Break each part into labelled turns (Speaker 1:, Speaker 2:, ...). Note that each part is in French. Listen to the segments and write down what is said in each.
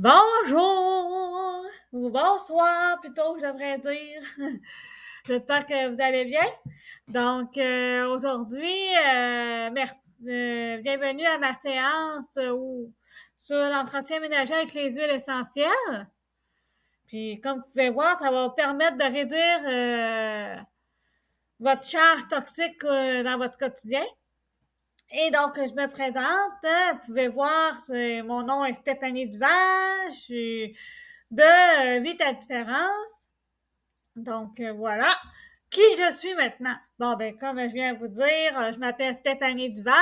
Speaker 1: Bonjour! Ou bonsoir, plutôt, je devrais dire. J'espère que vous allez bien. Donc, aujourd'hui, bienvenue à ma séance sur l'entretien ménager avec les huiles essentielles. Puis, comme vous pouvez voir, ça va vous permettre de réduire votre charge toxique dans votre quotidien. Et donc, je me présente. Vous pouvez voir, mon nom est Stéphanie Duval. Je suis de 8 à différence. Donc, voilà. Qui je suis maintenant? Bon, ben, comme je viens de vous dire, je m'appelle Stéphanie Duval.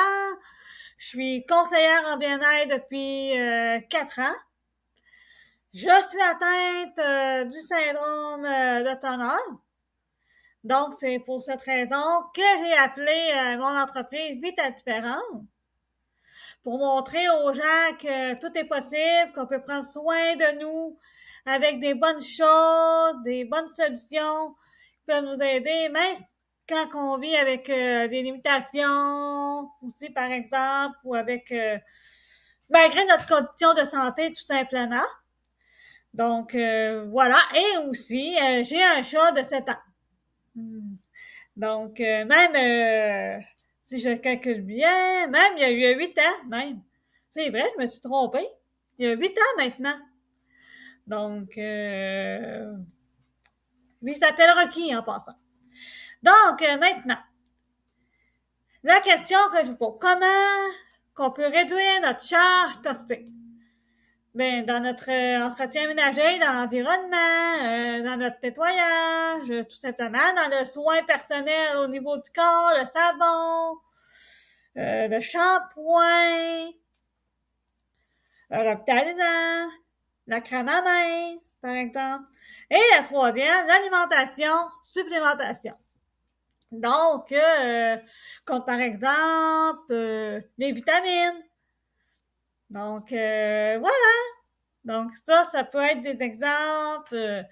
Speaker 1: Je suis conseillère en bien-être depuis 4 ans. Je suis atteinte du syndrome de Turner. Donc, c'est pour cette raison que j'ai appelé mon entreprise Vita Différente, pour montrer aux gens que tout est possible, qu'on peut prendre soin de nous avec des bonnes choses, des bonnes solutions qui peuvent nous aider, même quand on vit avec des limitations, aussi par exemple, ou avec malgré notre condition de santé tout simplement. Donc voilà, et aussi j'ai un chat de 7 ans. Donc même si je calcule bien, même il y a eu 8 ans même. C'est vrai, je me suis trompée. Il y a 8 ans maintenant. Donc, lui, il s'appelle Rocky en passant. Donc, maintenant, la question que je vous pose, comment qu'on peut réduire notre charge toxique? Ben, dans notre entretien ménager, dans l'environnement, dans notre nettoyage, tout simplement, dans le soin personnel au niveau du corps, le savon, le shampoing, le revitalisant, la crème à main, par exemple. Et la troisième, l'alimentation, supplémentation. Donc, comme par exemple, les vitamines. Donc, voilà. Donc, ça peut être des exemples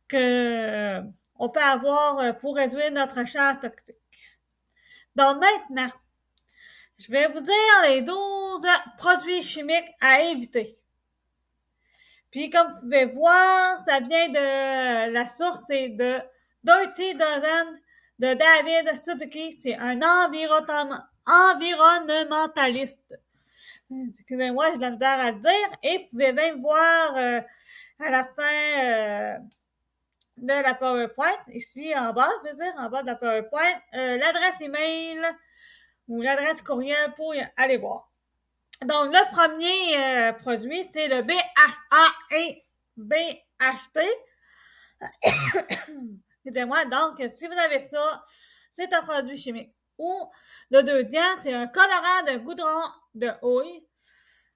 Speaker 1: que on peut avoir pour réduire notre charge toxique. Donc, maintenant, je vais vous dire les 12 produits chimiques à éviter. Puis, comme vous pouvez voir, ça vient de la source, c'est de Dirty Dozen de David Suzuki. C'est un environnementaliste. Excusez-moi, j'ai de la misère à le dire. Et vous pouvez même voir à la fin de la PowerPoint, ici en bas, je veux dire, en bas de la PowerPoint, l'adresse email ou l'adresse courriel pour aller voir. Donc, le premier produit, c'est le BHA et BHT. Excusez-moi. Donc, si vous avez ça, c'est un produit chimique. Ou le deuxième, c'est un colorant de goudron de houille.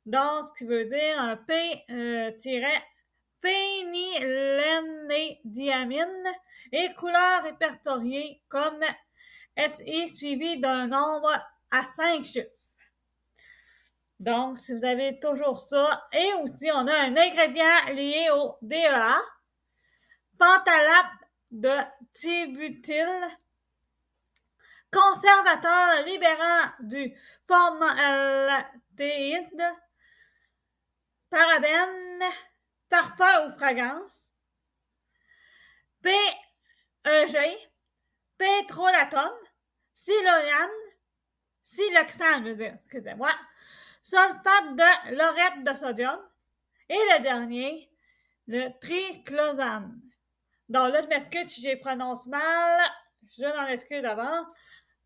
Speaker 1: Donc, ce qui veut dire un P-phénylénédiamine et couleur répertoriée comme SI suivi d'un nombre à 5 chiffres. Donc, si vous avez toujours ça, et aussi on a un ingrédient lié au DEA, pentalate de thibutyle, conservateur libérant du formaldéhyde, parabène, parfum ou fragrance, PEG, pétrolatum, siloxane, je veux dire, excusez-moi, sulfate de laurette de sodium, et le dernier, le triclosane. Donc là, je m'excuse si j'ai prononce mal, je m'en excuse d'avance,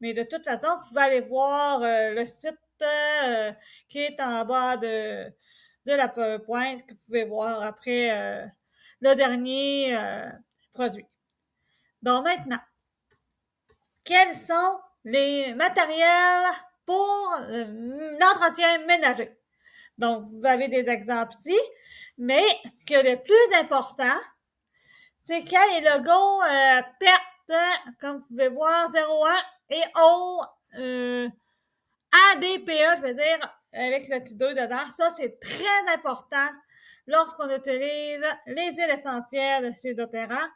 Speaker 1: mais de toute façon, vous pouvez aller voir le site qui est en bas de la PowerPoint, que vous pouvez voir après le dernier produit. Donc maintenant, quels sont les matériels pour l'entretien ménager? Donc, vous avez des exemples ici, mais ce qui est le plus important, c'est qu'il y a les logos PERT, comme vous pouvez voir, 01 et O ADPE, je veux dire, avec le petit 2 dedans. Ça, c'est très important lorsqu'on utilise les huiles essentielles chez doTERRA.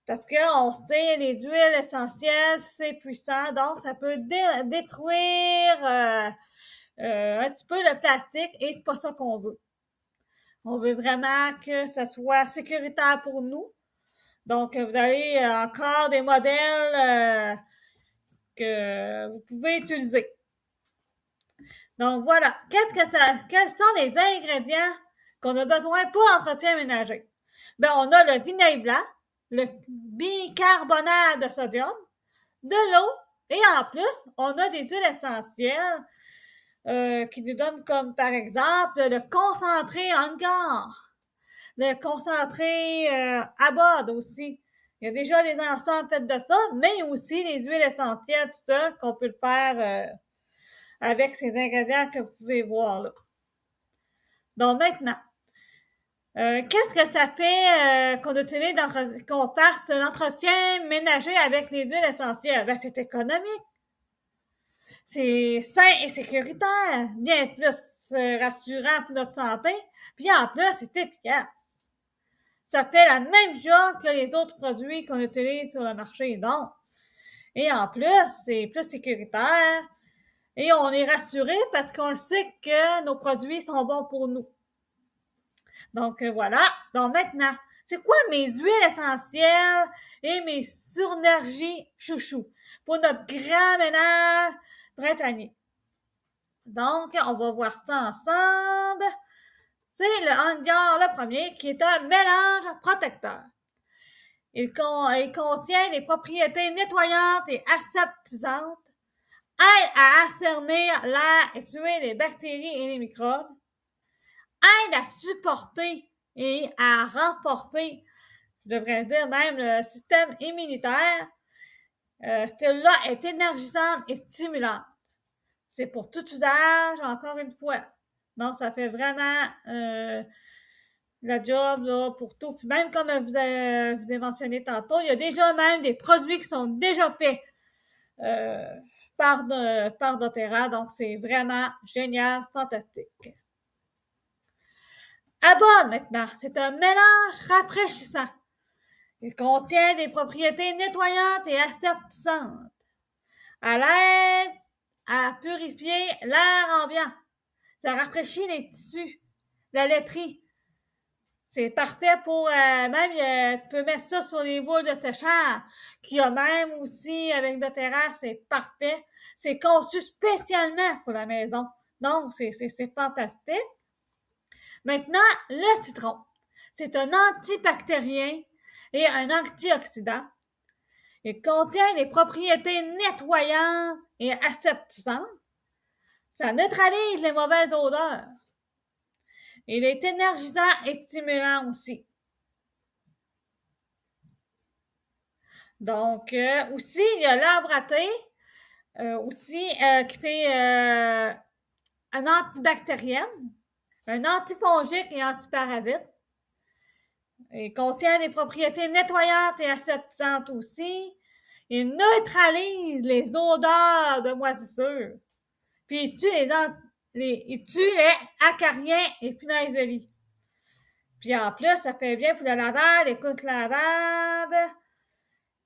Speaker 1: Parce qu'on sait, les huiles essentielles, c'est puissant, donc ça peut détruire un petit peu le plastique et c'est pas ça qu'on veut. On veut vraiment que ça soit sécuritaire pour nous. Donc, vous avez encore des modèles que vous pouvez utiliser. Donc, voilà. Quels sont les ingrédients qu'on a besoin pour l'entretien ménager? Ben, on a le vinaigre blanc, le bicarbonate de sodium, de l'eau, et en plus, on a des huiles essentielles qui nous donnent comme, par exemple, le concentré Hangar, le concentré Abod aussi. Il y a déjà des ensembles faits de ça, mais aussi les huiles essentielles, tout ça, qu'on peut le faire avec ces ingrédients que vous pouvez voir là. Donc maintenant, qu'est-ce que ça fait qu'on utilise qu'on fasse l'entretien ménager avec les huiles essentielles? Ben, c'est économique. C'est sain et sécuritaire, bien plus rassurant pour notre santé, puis en plus, c'est efficace. Ça fait la même chose que les autres produits qu'on utilise sur le marché, donc. Et en plus, c'est plus sécuritaire et on est rassuré parce qu'on le sait que nos produits sont bons pour nous. Donc voilà. Donc maintenant, c'est quoi mes huiles essentielles et mes surnergies chouchou pour notre grand ménage printanier? Donc, on va voir ça ensemble. C'est le Hangar, le premier, qui est un mélange protecteur. Il contient des propriétés nettoyantes et aseptisantes, aide à assainir l'air et tuer les bactéries et les microbes, aide à supporter et à renforcer, je devrais dire même, le système immunitaire. Celle-là est énergisante et stimulante. C'est pour tout usage, encore une fois. Donc, ça fait vraiment la job là, pour tout. Puis même comme je vous ai mentionné tantôt, il y a déjà même des produits qui sont déjà faits par doTERRA. Donc, c'est vraiment génial, fantastique. Abon maintenant, c'est un mélange rafraîchissant. Il contient des propriétés nettoyantes et aseptisantes. À l'aide à purifier l'air ambiant. Ça rafraîchit les tissus, la laiterie. C'est parfait pour même tu peux mettre ça sur les boules de séchage, qu'il y a même aussi avec doTERRA, c'est parfait. C'est conçu spécialement pour la maison. Donc, c'est fantastique. Maintenant, le citron. C'est un antibactérien et un antioxydant. Il contient des propriétés nettoyantes et aseptisantes. Ça neutralise les mauvaises odeurs. Il est énergisant et stimulant aussi. Donc, aussi, il y a l'arbre à thé, qui est un antibactérienne, un antifongique et antiparasite. Il contient des propriétés nettoyantes et aseptisantes aussi. Il neutralise les odeurs de moisissure. Puis il tue les acariens et punaises de lit. Puis en plus, ça fait bien pour le lavage, les couches lavables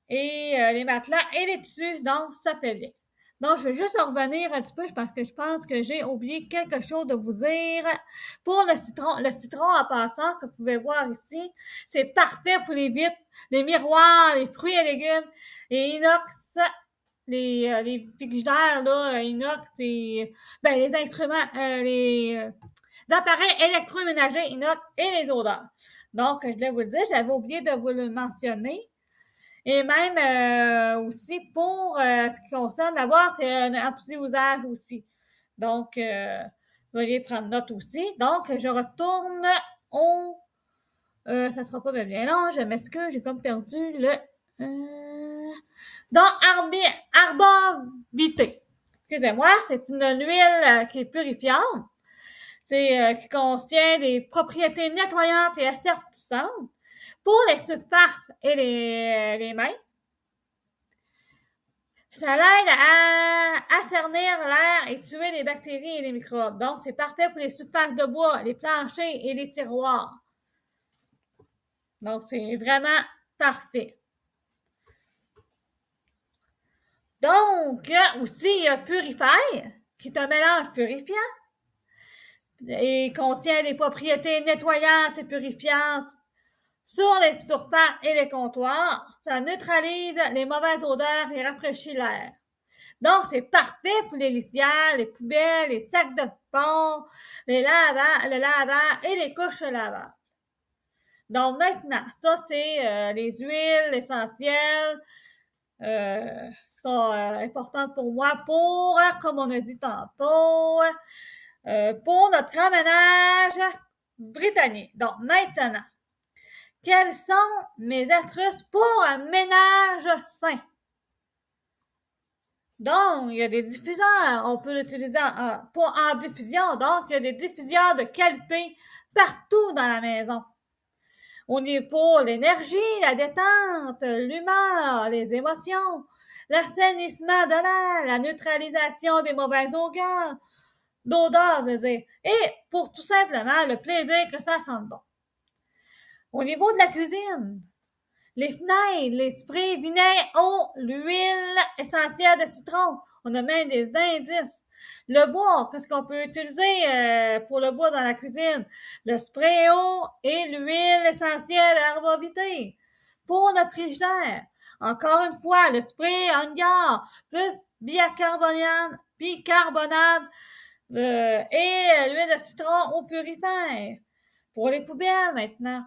Speaker 1: et les matelas et les tissus. Donc, ça fait bien. Donc, je vais juste revenir un petit peu parce que je pense que j'ai oublié quelque chose de vous dire. Pour le citron en passant, que vous pouvez voir ici, c'est parfait pour les vitres, les miroirs, les fruits et légumes, les inox, les frigidaires, là, inox, les instruments, les appareils électroménagers inox et les odeurs. Donc, je voulais vous le dire, j'avais oublié de vous le mentionner. Et même aussi pour ce qui concerne la boîte, c'est un anti-usage aussi. Donc, veuillez prendre note aussi. Donc, je retourne au... ça sera pas bien long, je m'excuse, j'ai comme perdu le... Donc, arbovité. Excusez-moi, c'est une huile qui est purifiante. Qui contient des propriétés nettoyantes et aseptisantes pour les surfaces et les mains. Ça l'aide à assainir l'air et tuer les bactéries et les microbes. Donc, c'est parfait pour les surfaces de bois, les planchers et les tiroirs. Donc, c'est vraiment parfait. Donc, aussi, il y a Purifier, qui est un mélange purifiant. et contient des propriétés nettoyantes et purifiantes sur les surfaces et les comptoirs. Ça neutralise les mauvaises odeurs et rafraîchit l'air. Donc, c'est parfait pour les litières, les poubelles, les sacs de sport, le lavage et les couches lavables. Donc, maintenant, ça, c'est les huiles essentielles qui sont importantes pour moi pour, comme on a dit tantôt, pour notre grand ménage britannique. Donc, maintenant, quelles sont mes astuces pour un ménage sain? Donc, il y a des diffuseurs. On peut l'utiliser en diffusion. Donc, il y a des diffuseurs de qualité partout dans la maison. On est pour l'énergie, la détente, l'humeur, les émotions, l'assainissement de l'air, la neutralisation des mauvaises d'odeurs, et pour tout simplement le plaisir que ça sente bon. Au niveau de la cuisine, les fenêtres, les sprays, vinaigre, eau, l'huile essentielle de citron. On a même des indices. Le bois, qu'est-ce qu'on peut utiliser pour le bois dans la cuisine? Le spray eau et l'huile essentielle arbovité. Pour notre frigidaire, encore une fois, le spray Hangar plus bicarbonate et l'huile de citron au purifère. Pour les poubelles maintenant,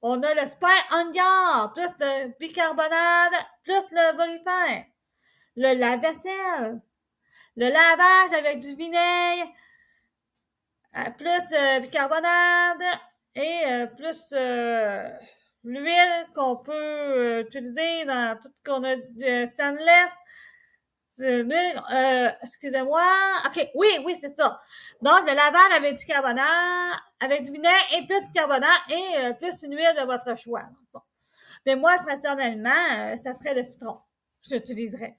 Speaker 1: on a le spray Hangar plus le bicarbonate plus le volifère. Le lave-vaisselle. Le lavage avec du vinaigre, plus bicarbonate et plus l'huile qu'on peut utiliser dans tout ce qu'on a de stainless. Excusez-moi. OK, oui, c'est ça. Donc, le lavage avec du carbonate, avec du vinaigre et plus de carbonate et plus une huile de votre choix. Bon. Mais moi, personnellement, ça serait le citron. J'utiliserais.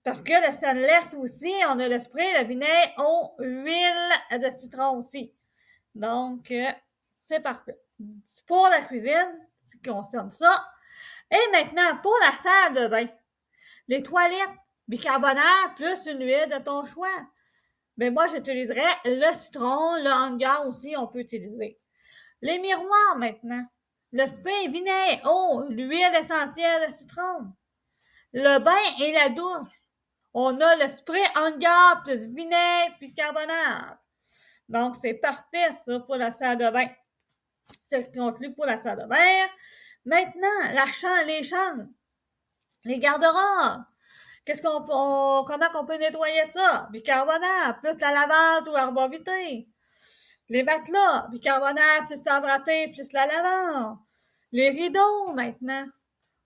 Speaker 1: Parce que le stainless aussi, on a le spray, le vinaigre, eau, huile de citron aussi. Donc, c'est parfait. C'est pour la cuisine, ce qui concerne ça. Et maintenant, pour la salle de bain. Les toilettes, bicarbonate plus une huile de ton choix. Ben moi, j'utiliserais le citron, le Hangar aussi, on peut utiliser. Les miroirs maintenant. Le spray, vinaigre, eau, l'huile essentielle de citron. Le bain et la douche. On a le spray Hangar plus vinaigre puis carbonate. Donc, c'est parfait, ça, pour la salle de bain. C'est ce qui conclut pour la salle de bain. Maintenant, les chambres, les garde-robes. Comment qu'on peut nettoyer ça? Bicarbonate, plus la lavande ou arbovité. Les matelas, bicarbonate, plus l'embraté, plus la lavande. Les rideaux, maintenant.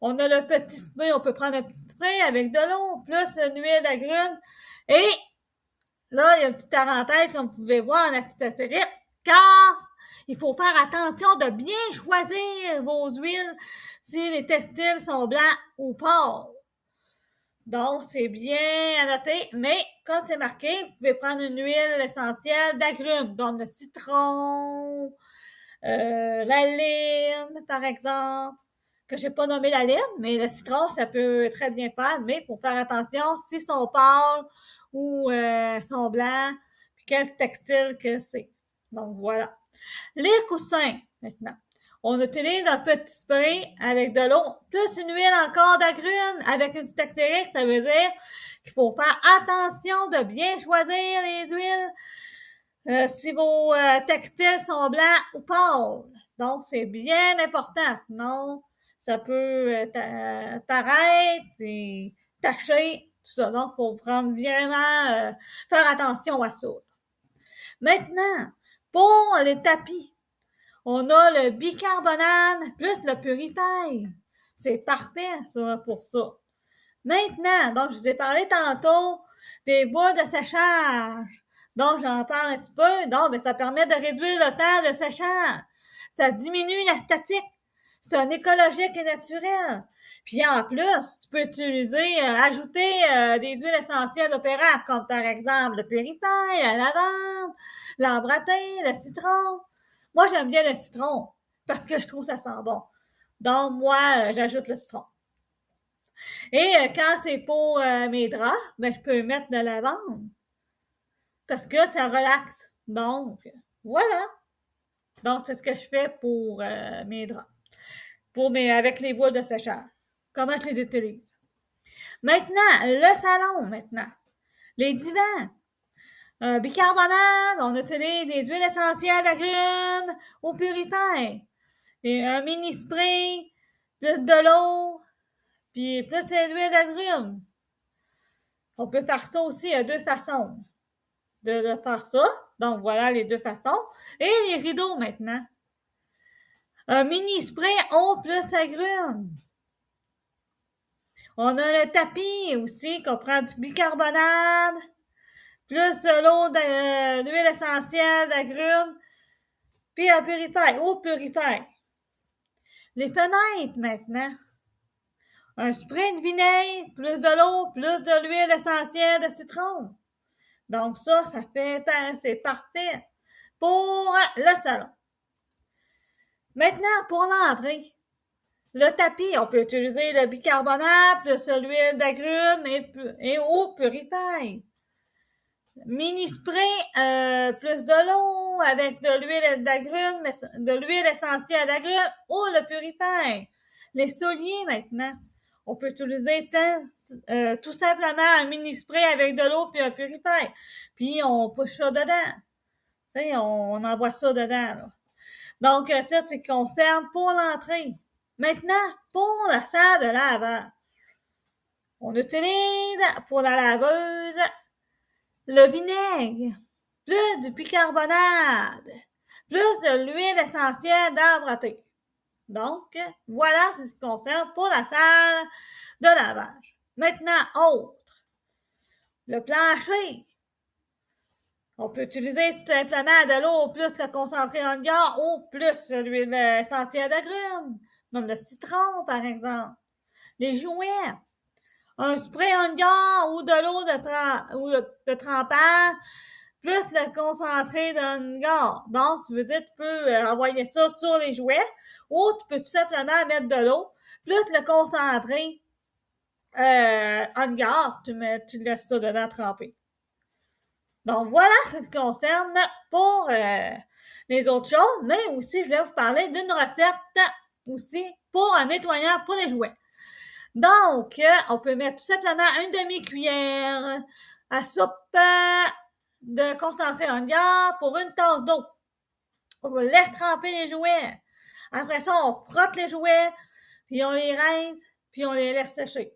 Speaker 1: On a le petit spray, on peut prendre un petit spray avec de l'eau, plus une huile d'agrumes. Et là, il y a une petite parenthèse, comme vous pouvez voir en astérisque, car il faut faire attention de bien choisir vos huiles si les textiles sont blancs ou pâles. Donc, c'est bien à noter, mais comme c'est marqué, vous pouvez prendre une huile essentielle d'agrumes, donc le citron, la lime, par exemple, que j'ai pas nommé la lime, mais le citron, ça peut très bien faire, mais il faut faire attention s'ils sont pâles ou sont blancs, puis quel textile que c'est. Donc, voilà. Les coussins, maintenant. On utilise un petit spray avec de l'eau, plus une huile encore d'agrumes avec une petite astérisque, ça veut dire qu'il faut faire attention de bien choisir les huiles si vos textiles sont blancs ou pâles. Donc, c'est bien important. Sinon, ça peut paraître et tacher, tout ça. Donc, il faut prendre vraiment, faire attention à ça. Maintenant, pour les tapis, on a le bicarbonate plus le purifère. C'est parfait, ça, pour ça. Maintenant, donc, je vous ai parlé tantôt des boules de séchage. Donc, j'en parle un petit peu. Donc, ça permet de réduire le temps de séchage. Ça diminue la statique. C'est un écologique et naturel. Puis, en plus, tu peux ajouter des huiles essentielles opérables, comme par exemple le purifère, la lavande, l'embraté, le citron. Moi, j'aime bien le citron parce que je trouve ça sent bon. Donc, moi, j'ajoute le citron. Et quand c'est pour mes draps, ben, je peux mettre de la lavande parce que ça relaxe. Donc, voilà. Donc, c'est ce que je fais pour mes draps. Avec les boules de séchage. Comment je les utilise. Maintenant, le salon, maintenant. Les divans. Bicarbonate, on utilise des huiles essentielles d'agrumes au purifère. Et un mini spray, plus de l'eau, puis plus d'huile d'agrumes. On peut faire ça aussi à deux façons de faire ça. Donc voilà les deux façons. Et les rideaux maintenant. Un mini spray eau plus agrumes. On a le tapis aussi qu'on prend du bicarbonate, plus de l'eau d'huile essentielle d'agrumes, puis un purifère, eau purifère. Les fenêtres maintenant. Un spray de vinaigre, plus de l'eau, plus de l'huile essentielle de citron. Donc ça c'est parfait pour le salon. Maintenant, pour l'entrée. Le tapis, on peut utiliser le bicarbonate, plus l'huile d'agrumes et eau purifère. Mini spray, plus de l'eau avec de l'huile d'agrumes, de l'huile essentielle d'agrumes ou le purifère. Les souliers maintenant. On peut utiliser tout simplement un mini spray avec de l'eau puis un purifère. Puis on push ça dedans. T'sais, on envoie ça dedans. Là. Donc, ça, c'est ce qui concerne pour l'entrée. Maintenant, pour la salle de lavage. On utilise pour la laveuse le vinaigre, plus du bicarbonate, plus de l'huile essentielle d'arbre à thé. Donc, voilà ce qui concerne pour la salle de lavage. Maintenant, autre. Le plancher. On peut utiliser tout simplement de l'eau plus le concentré en gare ou plus l'huile essentielle d'agrumes, comme le citron, par exemple. Les jouets. Un spray en gare ou de l'eau de trempage, plus le concentré d'un gare. Donc, ça veut dire que tu peux envoyer ça sur les jouets ou tu peux tout simplement mettre de l'eau, plus le concentré en gare, tu laisses ça dedans tremper. Donc, voilà ce qui concerne pour les autres choses, mais aussi, je vais vous parler d'une recette aussi pour un nettoyant pour les jouets. Donc, on peut mettre tout simplement une demi-cuillère à soupe de concentré en gare pour une tasse d'eau. On laisse tremper les jouets. Après ça, on frotte les jouets, puis on les rince, puis on les laisse sécher.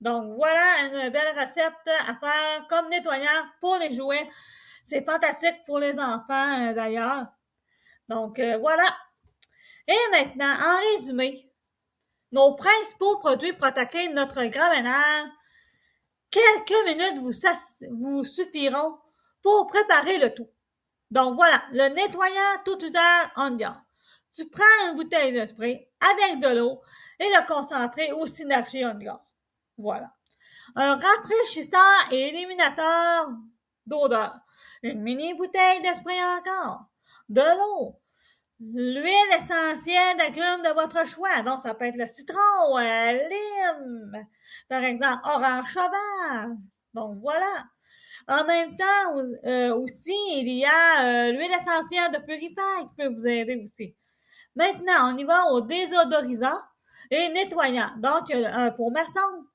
Speaker 1: Donc, voilà une belle recette à faire comme nettoyant pour les jouets. C'est fantastique pour les enfants, d'ailleurs. Donc, voilà. Et maintenant, en résumé, nos principaux produits pour attaquer notre grand ménage, quelques minutes vous suffiront pour préparer le tout. Donc, voilà, le nettoyant tout usage en gare. Tu prends une bouteille de spray avec de l'eau et le concentré au synergie en gare. Voilà. Un rafraîchisseur et éliminateur d'odeur. Une mini bouteille de spray encore. De l'eau. L'huile essentielle d'agrumes de votre choix. Donc, ça peut être le citron, lime. Par exemple, orange sauvage. Donc, voilà. En même temps, aussi, il y a l'huile essentielle de purifère qui peut vous aider aussi. Maintenant, on y va au désodorisant et nettoyant. Donc, un pour maçon,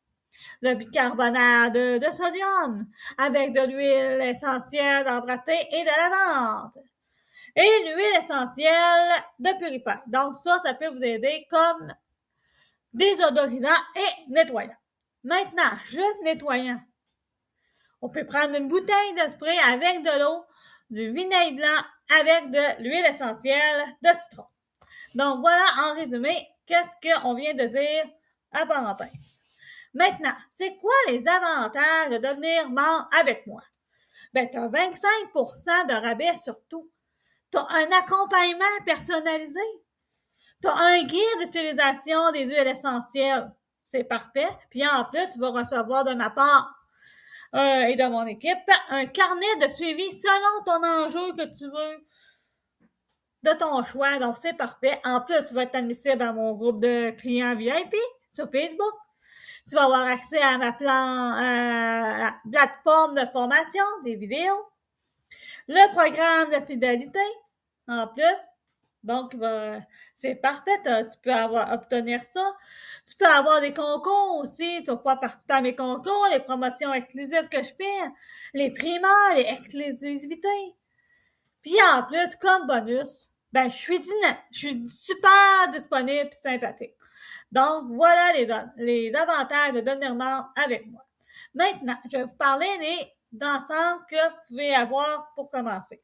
Speaker 1: le bicarbonate de sodium avec de l'huile essentielle d'arbre à thé et de lavande. Et l'huile essentielle de purifère. Donc, ça peut vous aider comme désodorisant et nettoyant. Maintenant, juste nettoyant. On peut prendre une bouteille de spray avec de l'eau, du vinaigre blanc avec de l'huile essentielle de citron. Donc, voilà, en résumé, qu'est-ce qu'on vient de dire à parenthèse. Maintenant, c'est quoi les avantages de devenir membre avec moi? Ben, tu as 25% de rabais sur tout. Tu as un accompagnement personnalisé. Tu as un guide d'utilisation des huiles essentielles. C'est parfait. Puis en plus, tu vas recevoir de ma part et de mon équipe un carnet de suivi selon ton enjeu que tu veux de ton choix. Donc, c'est parfait. En plus, tu vas être admissible à mon groupe de clients VIP sur Facebook. Tu vas avoir accès à ma plateforme de formation, des vidéos. Le programme de fidélité, en plus. Donc, c'est parfait, tu peux obtenir ça. Tu peux avoir des concours aussi, tu vas pouvoir participer à mes concours, les promotions exclusives que je fais, les primaires, les exclusivités. Puis en plus, comme bonus, ben, je suis super disponible et sympathique. Donc, voilà les avantages de devenir membre avec moi. Maintenant, je vais vous parler d'ensemble que vous pouvez avoir pour commencer.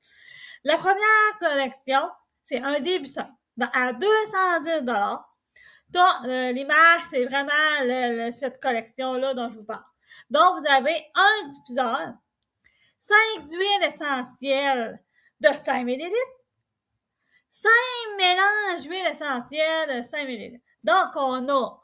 Speaker 1: La première collection, c'est un début simple. À 210 l'image, c'est vraiment cette collection-là dont je vous parle. Donc, vous avez un diffuseur, 5 huiles essentielles de 5 ml, 5 mélanges d'huiles essentielles de 5 ml. Donc, on a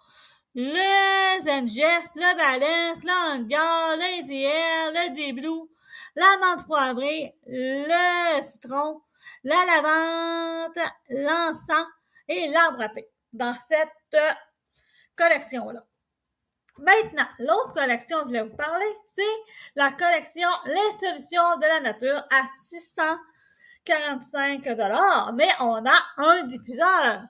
Speaker 1: le Zengest, le Valence, l'Angar, l'Indiel, le Déblue, la menthe poivrée, le citron, la lavande, l'encens et l'arbre à thé dans cette collection-là. Maintenant, l'autre collection que je voulais vous parler, c'est la collection Les solutions de la nature à 645 $, mais on a un diffuseur,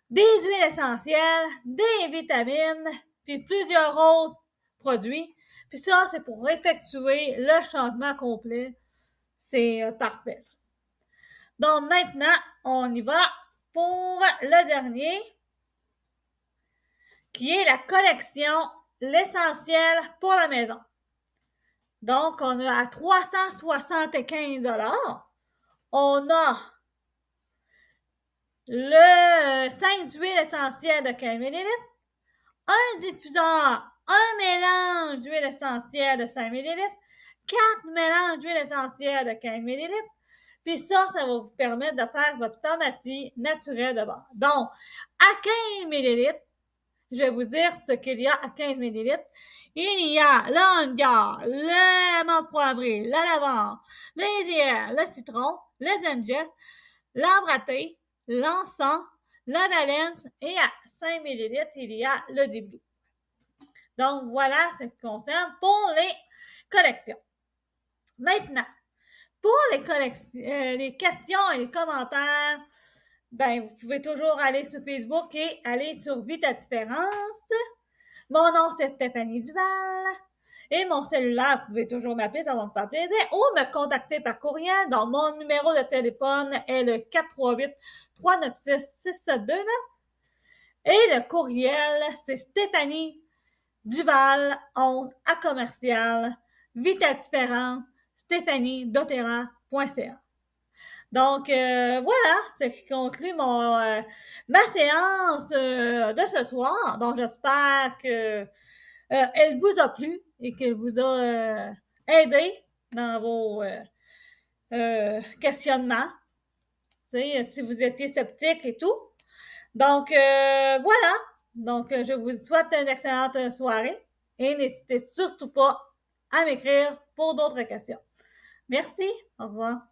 Speaker 1: des huiles essentielles, des vitamines, puis plusieurs autres produits. Puis ça, c'est pour effectuer le changement complet. C'est parfait. Donc maintenant, on y va pour le dernier, qui est la collection L'essentiel pour la maison. Donc, on a à 375 $. On a le 5 d'huile essentielle de 15 ml, un diffuseur, un mélange d'huile essentielle de 5 ml, 4 mélanges d'huile essentielle de 15 ml, puis ça va vous permettre de faire votre pharmacie naturelle de base. Donc, à 15 ml, je vais vous dire ce qu'il y a à 15 ml. Il y a l'angar, la menthe poivrée, la lavande, l'idéal, le citron, le zengest, l'arbre à thé, l'encens, la valence et à 5 ml, il y a le début. Donc, voilà ce qui concerne pour les collections. Maintenant, pour les questions et les commentaires, ben, vous pouvez toujours aller sur Facebook et aller sur Vie ta différence. Mon nom, c'est Stéphanie Duval. Et mon cellulaire, vous pouvez toujours m'appeler, ça va me faire plaisir. Ou me contacter par courriel. Donc, mon numéro de téléphone est le 438-396-6729. Et le courriel, c'est Stéphanie Duval, à commercial, Vita différente, stéphanie.doterra.ca. Donc, voilà, ce qui conclut ma séance de ce soir. Donc, j'espère que elle vous a plu et qu'elle vous a aidé dans vos questionnements, si vous étiez sceptique et tout. Donc, voilà. Donc, je vous souhaite une excellente soirée et n'hésitez surtout pas à m'écrire pour d'autres questions. Merci. Au revoir.